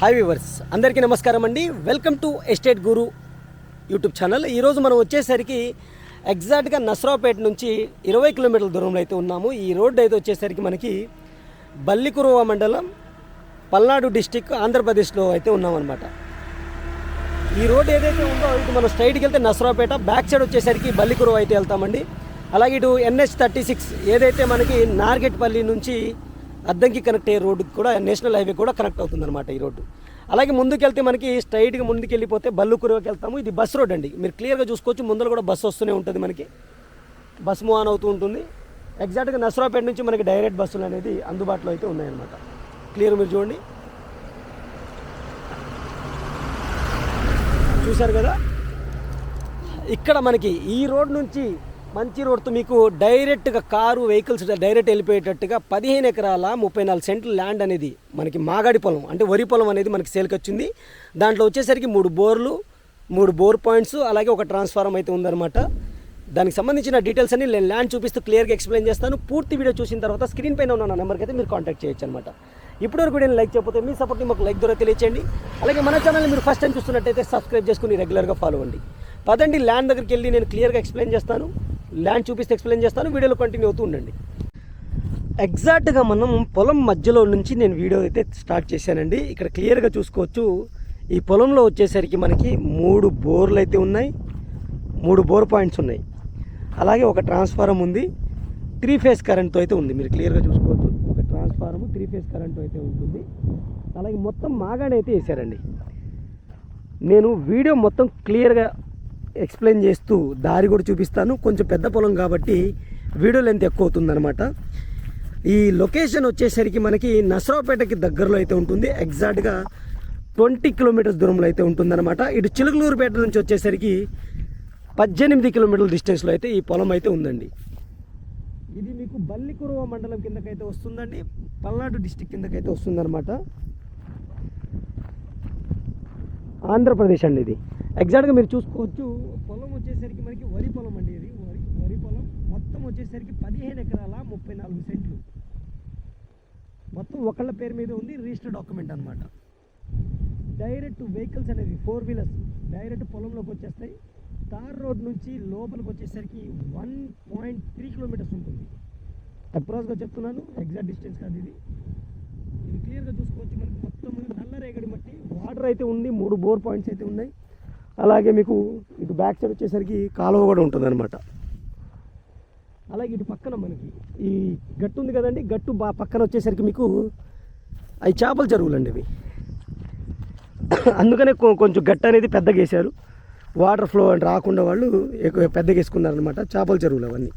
Hi viewers, అందరికీ నమస్కారం అండి. Welcome to estate Guru YouTube channel. ఈరోజు మనం వచ్చేసరికి ఎగ్జాక్ట్గా నసరావుపేట నుంచి 20 కిలోమీటర్ల దూరంలో అయితే ఉన్నాము. ఈ రోడ్డు అయితే వచ్చేసరికి మనకి బల్లికురువ మండలం, పల్నాడు డిస్టిక్, ఆంధ్రప్రదేశ్లో అయితే ఉన్నామన్నమాట. ఈ రోడ్డు ఏదైతే ఉందో ఇటు మనం స్ట్రైట్కి వెళ్తే నసరావుపేట, బ్యాక్ సైడ్ వచ్చేసరికి బల్లికురువ అయితే వెళ్తామండి. అలాగే ఇటు NH36 ఏదైతే మనకి నార్గెట్పల్లి నుంచి అద్దంకి కనెక్ట్ అయ్యే రోడ్డుకి కూడా, నేషనల్ హైవే కూడా కనెక్ట్ అవుతుందన్నమాట ఈ రోడ్డు. అలాగే ముందుకెళ్తే మనకి స్ట్రైట్గా ముందుకు వెళ్ళిపోతే బల్లుకురువకి వెళ్తాము. ఇది బస్ రోడ్ అండి, మీరు క్లియర్గా చూసుకోవచ్చు. ముందర కూడా బస్సు వస్తూనే ఉంటుంది, మనకి బస్ మూవ్ ఆన్ అవుతూ ఉంటుంది. ఎగ్జాక్ట్గా నసరావుపేట నుంచి మనకి డైరెక్ట్ బస్సులు అనేది అందుబాటులో అయితే ఉన్నాయన్నమాట. క్లియర్ మీరు చూడండి, చూశారు కదా. ఇక్కడ మనకి ఈ రోడ్ నుంచి మంచి రోడ్తో మీకు డైరెక్ట్గా కారు వెహికల్స్ డైరెక్ట్ వెళ్ళిపోయేటట్టుగా 15 ఎకరాల 34 సెంట్లు ల్యాండ్ అనేది మనకి మాగాడి పొలం, అంటే వరి పొలం అనేది మనకి సేల్కి వచ్చింది. దాంట్లో వచ్చేసరికి 3 బోర్లు, 3 బోర్ పాయింట్స్, అలాగే ఒక ట్రాన్స్ఫార్మర్ అయితే ఉందన్నమాట. దానికి సంబంధించిన డీటెయిల్స్ అన్ని నేను ల్యాండ్ చూపిస్తూ క్లియర్గా ఎక్స్ప్లెయిన్ చేస్తాను. పూర్తి వీడియో చూసిన తర్వాత స్క్రీన్ పైన ఉన్న నెంబర్కి అయితే మీరు కాంటాక్ట్ చేయొచ్చు అనమాట. ఇప్పటివరకు వీడియోని లైక్ చేయకపోతే మీ సపోర్ట్ని మాకు లైక్ ద్వారా తెలియచేయండి. అలాగే మన ఛానల్ని మీరు ఫస్ట్ టైం చూస్తున్నట్టయితే సబ్స్క్రైబ్ చేసుకుని రెగ్యులర్గా ఫాలో అవ్వండి. పదండి, ల్యాండ్ దగ్గరికి వెళ్ళి నేను క్లియర్గా ఎక్స్ప్లెయిన్ చేస్తాను, ల్యాండ్ చూపిస్తే ఎక్స్ప్లెయిన్ చేస్తాను. వీడియోలో కంటిన్యూ అవుతూ ఉండండి. ఎగ్జాక్ట్గా మనం పొలం మధ్యలో నుంచి నేను వీడియో అయితే స్టార్ట్ చేశానండి. ఇక్కడ క్లియర్గా చూసుకోవచ్చు. ఈ పొలంలో వచ్చేసరికి మనకి 3 బోర్లు అయితే ఉన్నాయి, 3 బోర్ పాయింట్స్ ఉన్నాయి. అలాగే ఒక ట్రాన్స్ఫార్మర్ ఉంది, 3 ఫేజ్ కరెంట్తో అయితే ఉంది. మీరు క్లియర్గా చూసుకోవచ్చు, ఒక ట్రాన్స్ఫార్మర్ 3 ఫేజ్ కరెంట్తో అయితే ఉంటుంది. అలాగే మొత్తం మాగాడి అయితే వేసారండి. నేను వీడియో మొత్తం క్లియర్గా ఎక్స్ప్లెయిన్ చేస్తూ దారి కూడా చూపిస్తాను. కొంచెం పెద్ద పొలం కాబట్టి వీడియో లెంత్ ఎక్కువ అవుతుందన్నమాట. ఈ లొకేషన్ వచ్చేసరికి మనకి నసరావుపేటకి దగ్గరలో అయితే ఉంటుంది. ఎగ్జాక్ట్గా 20 కిలోమీటర్స్ దూరంలో అయితే ఉంటుందన్నమాట. ఇటు చిలుకలూరుపేట నుంచి వచ్చేసరికి 18 కిలోమీటర్ల డిస్టెన్స్లో అయితే ఈ పొలం అయితే ఉందండి. ఇది మీకు బల్లికురువ మండలం కిందకైతే వస్తుందండి, పల్నాడు డిస్టిక్ కిందకైతే వస్తుందన్నమాట. ఆంధ్రప్రదేశ్ అండి ఇది. ఎగ్జాక్ట్గా మీరు చూసుకోవచ్చు. పొలం వచ్చేసరికి మనకి వరి పొలం అండి. ఇది వరి పొలం మొత్తం వచ్చేసరికి 15 ఎకరాల 34 సెంట్లు మొత్తం ఒకళ్ళ పేరు మీద ఉంది. రిజిస్టర్ డాక్యుమెంట్ అనమాట. డైరెక్ట్ వెహికల్స్ అనేది 4 వీలర్స్ డైరెక్ట్ పొలంలోకి వచ్చేస్తాయి. తార్ రోడ్ నుంచి లోపలికి వచ్చేసరికి 1.3 కిలోమీటర్స్ ఉంటుంది. అప్రాక్స్గా చెప్తున్నాను, ఎగ్జాక్ట్ డిస్టెన్స్ కాదు ఇది. ఇది క్లియర్గా చూసుకోవచ్చు. మనకి మొత్తం నల్లరేగడి మట్టి, వాటర్ అయితే ఉంది, 3 బోర్ పాయింట్స్ అయితే ఉన్నాయి. అలాగే మీకు ఇటు బ్యాక్ సైడ్ వచ్చేసరికి కాలువ కూడా ఉంటుంది అనమాట. అలాగే ఇటు పక్కన మనకి ఈ గట్టు ఉంది కదండి, గట్టు పక్కన వచ్చేసరికి మీకు అవి చేపల చెరువులు అండి ఇవి. అందుకనే కొంచెం గట్టు అనేది పెద్దగా వేశారు, వాటర్ ఫ్లో అని రాకుండా వాళ్ళు ఎక్కువ పెద్దగా వేసుకున్నారనమాట. చేపల చెరువులు అవన్నీ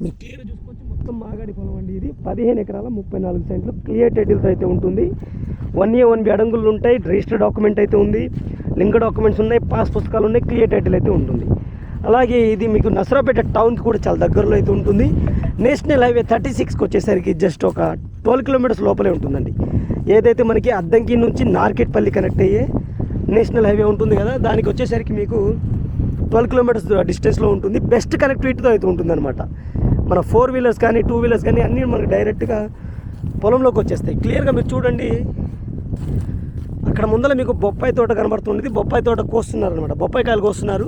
మీరు క్లియర్గా చూసుకోవచ్చు. మొత్తం మాగాడి పొలం అండి ఇది. 15 ఎకరాల 34 సెంట్లు క్లియర్ టైటిల్తో అయితే ఉంటుంది. 1A 1B అడంగులు ఉంటాయి, రిజిస్టర్ డాక్యుమెంట్ అయితే ఉంది, లింక్ డాక్యుమెంట్స్ ఉన్నాయి, పాస్ పుస్తకాలు ఉన్నాయి, క్లియర్ టైటిల్ అయితే ఉంటుంది. అలాగే ఇది మీకు నసరావుపేట టౌన్కి కూడా చాలా దగ్గరలో అయితే ఉంటుంది. నేషనల్ హైవే 36కి వచ్చేసరికి జస్ట్ ఒక 12 కిలోమీటర్స్ లోపలే ఉంటుందండి. ఏదైతే మనకి అద్దంకి నుంచి నార్కెట్పల్లి కనెక్ట్ అయ్యే నేషనల్ హైవే ఉంటుంది కదా, దానికి వచ్చేసరికి మీకు 12 కిలోమీటర్స్ డిస్టెన్స్లో ఉంటుంది. బెస్ట్ కనెక్టివిటీతో అయితే ఉంటుంది అనమాట. మన 4 వీలర్స్ కానీ 2 వీలర్స్ కానీ అన్నీ మనకు డైరెక్ట్గా పొలంలోకి వచ్చేస్తాయి. క్లియర్గా మీరు చూడండి. అక్కడ ముందర మీకు బొప్పాయి తోట కనబడుతుంది. బొప్పాయి తోట కోస్తున్నారు అనమాట, బొప్పాయి కాయలు కోస్తున్నారు.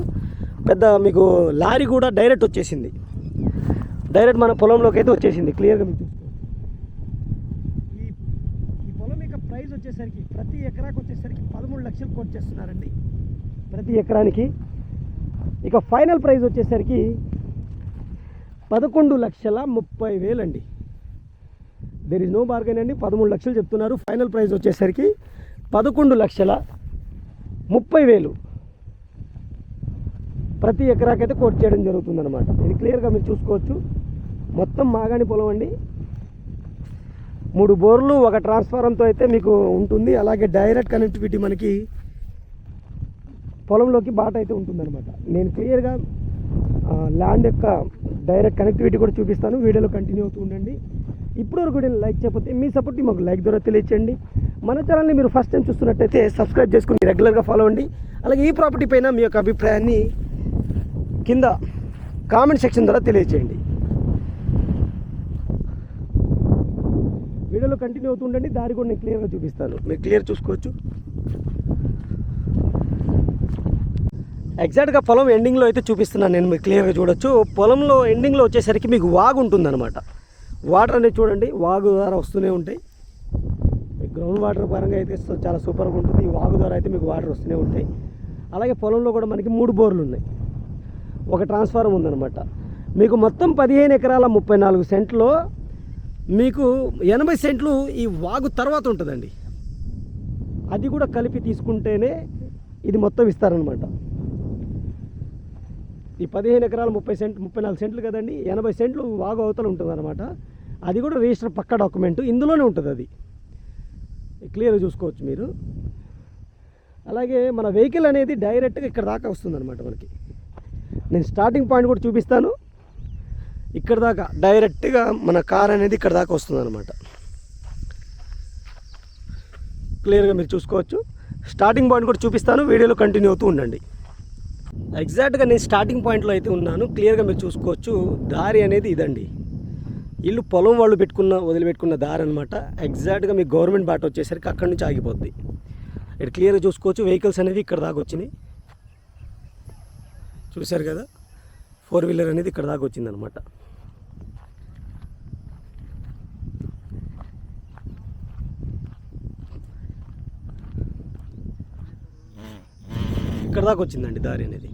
పెద్ద మీకు లారీ కూడా డైరెక్ట్ వచ్చేసింది, డైరెక్ట్ మన పొలంలోకి అయితే వచ్చేసింది. క్లియర్గా మీకు చూసుకోండి. ఈ పొలం యొక్క ప్రైస్ వచ్చేసరికి ప్రతి ఎకరాకి వచ్చేసరికి 13 లక్షలు కోట్ చేస్తున్నారండి ప్రతి ఎకరానికి. ఇక ఫైనల్ ప్రైస్ వచ్చేసరికి 11,30,000 అండి. దెర్ ఇస్ నో బార్గెన్ అండి. 13 లక్షలు చెప్తున్నారు. ఫైనల్ ప్రైస్ వచ్చేసరికి 11,30,000 ప్రతి ఎకరాకైతే కోట్ చేయడం జరుగుతుందన్నమాట. ఇది క్లియర్గా మీరు చూసుకోవచ్చు. మొత్తం మాగాణి పొలం అండి. 3 బోర్లు, ఒక ట్రాన్స్ఫార్మర్తో అయితే మీకు ఉంటుంది. అలాగే డైరెక్ట్ కనెక్టివిటీ మనకి పొలంలోకి బాట అయితే ఉంటుందన్నమాట. నేను క్లియర్గా ల్యాండ్ యొక్క డైరెక్ట్ కనెక్టివిటీ కూడా చూపిస్తాను. వీడియోలో కంటిన్యూ అవుతూ ఉండండి. ఇప్పటివరకు వీడియోని లైక్ చేయకపోతే మీ సపోర్ట్ని మాకు లైక్ ద్వారా తెలియచేయండి. మన ఛానల్ని మీరు ఫస్ట్ టైం చూస్తున్నట్టయితే సబ్స్క్రైబ్ చేసుకుని రెగ్యులర్గా ఫాలో అవ్వండి. అలాగే ఈ ప్రాపర్టీ పైన మీ యొక్క అభిప్రాయాన్ని కింద కామెంట్ సెక్షన్ ద్వారా తెలియచేయండి. వీడియోలో కంటిన్యూ కంటిన్యూ అవుతుండండి, దారి కూడా నేను క్లియర్గా చూపిస్తాను, మీరు క్లియర్ చూసుకోవచ్చు. ఎగ్జాక్ట్గా పొలం ఎండింగ్లో అయితే చూపిస్తున్నాను నేను, మీరు క్లియర్గా చూడొచ్చు. పొలంలో ఎండింగ్లో వచ్చేసరికి మీకు వాగు ఉంటుందన్నమాట. వాటర్ అనేది చూడండి, వాగు ద్వారా వస్తూనే ఉంటాయి. గ్రౌండ్ వాటర్ పరంగా అయితే చాలా సూపర్గా ఉంటుంది. ఈ వాగు ద్వారా అయితే మీకు వాటర్ వస్తూనే ఉంటాయి. అలాగే పొలంలో కూడా మనకి 3 బోర్లు ఉన్నాయి, ఒక ట్రాన్స్ఫార్మర్ ఉందన్నమాట. మీకు మొత్తం 15 ఎకరాల 34 సెంట్లో మీకు 80 సెంట్లు ఈ వాగు తర్వాత ఉంటుందండి. అది కూడా కలిపి తీసుకుంటేనే ఇది మొత్తం ఇస్తారనమాట. ఈ 15 ఎకరాల 34 సెంట్లు కదండి, 80 సెంట్లు వాగు అవతల ఉంటుందన్నమాట. అది కూడా రిజిస్టర్ పక్కా డాక్యుమెంట్ ఇందులోనే ఉంటుంది, అది క్లియర్గా చూసుకోవచ్చు మీరు. అలాగే మన వెహికల్ అనేది డైరెక్ట్గా ఇక్కడ దాకా వస్తుందన్నమాట మనకి. నేను స్టార్టింగ్ పాయింట్ కూడా చూపిస్తాను. ఇక్కడ దాకా డైరెక్ట్గా మన కార్ అనేది ఇక్కడ దాకా వస్తుందన్నమాట. క్లియర్గా మీరు చూసుకోవచ్చు. స్టార్టింగ్ పాయింట్ కూడా చూపిస్తాను, వీడియోలో కంటిన్యూ అవుతూ ఉండండి. ఎగ్జాక్ట్గా నేను స్టార్టింగ్ పాయింట్లో అయితే ఉన్నాను, క్లియర్గా మీరు చూసుకోవచ్చు. దారి అనేది ఇదండి, ఇల్లు పొలం వాళ్ళు వదిలిపెట్టుకున్న దారి అనమాట. ఎగ్జాక్ట్గా మీకు గవర్నమెంట్ బాట వచ్చేసరికి అక్కడి నుంచి ఆగిపోద్ది. ఇక్కడ క్లియర్గా చూసుకోవచ్చు. వెహికల్స్ అనేవి ఇక్కడ దాకా వచ్చినాయి, చూశారు కదా. 4 వీలర్ అనేది ఇక్కడ దాకా వచ్చిందనమాట. ఇక్కడ దాకా వచ్చిందండి దారి అనేది.